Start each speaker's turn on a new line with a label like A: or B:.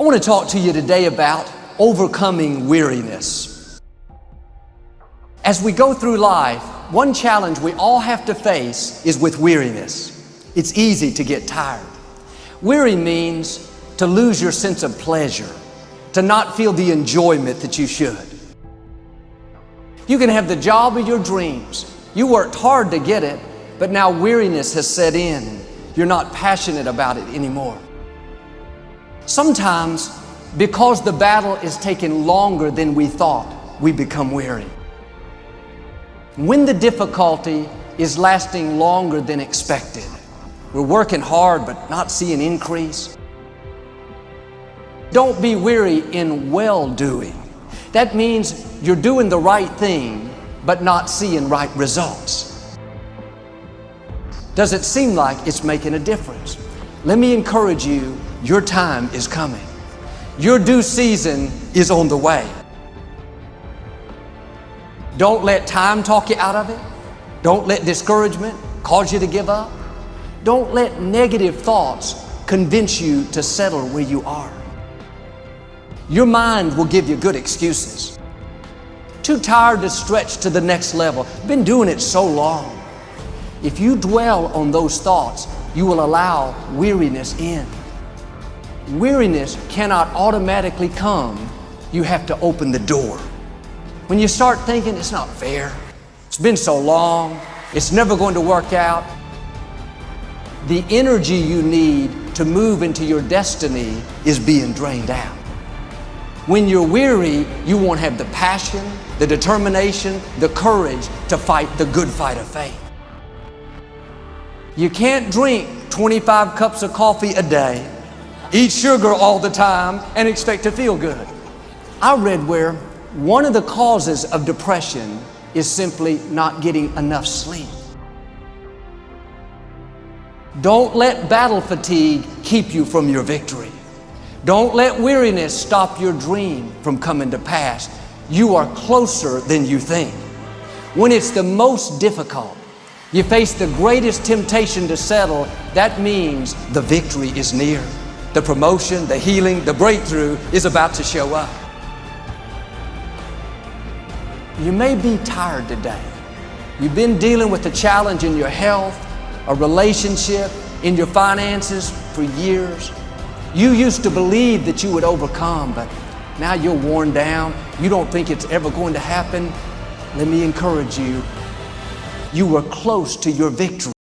A: I want to talk to you today about overcoming weariness. As we go through life, one challenge we all have to face is with weariness. It's easy to get tired. Weary means to lose your sense of pleasure, to not feel the enjoyment that you should. You can have the job of your dreams. You worked hard to get it, but now weariness has set in. You're not passionate about it anymore. Sometimes, because the battle is taking longer than we thought, we become weary. When the difficulty is lasting longer than expected, we're working hard but not seeing increase. Don't be weary in well-doing. That means you're doing the right thing but not seeing right results. Does it seem like it's making a difference? Let me encourage you, your time is coming. Your due season is on the way. Don't let time talk you out of it. Don't let discouragement cause you to give up. Don't let negative thoughts convince you to settle where you are. Your mind will give you good excuses. Too tired to stretch to the next level. Been doing it so long. If you dwell on those thoughts, you will allow weariness in. Weariness cannot automatically come. You have to open the door. When you start thinking, it's not fair, it's been so long, it's never going to work out, the energy you need to move into your destiny is being drained out. When you're weary, you won't have the passion, the determination, the courage to fight the good fight of faith. You can't drink 25 cups of coffee a day, eat sugar all the time, and expect to feel good. I read where one of the causes of depression is simply not getting enough sleep. Don't let battle fatigue keep you from your victory. Don't let weariness stop your dream from coming to pass. You are closer than you think. When it's the most difficult, you face the greatest temptation to settle, that means the victory is near. The promotion, the healing, the breakthrough is about to show up. You may be tired today. You've been dealing with a challenge in your health, a relationship, in your finances for years. You used to believe that you would overcome, but now you're worn down. You don't think it's ever going to happen. Let me encourage you. You were close to your victory.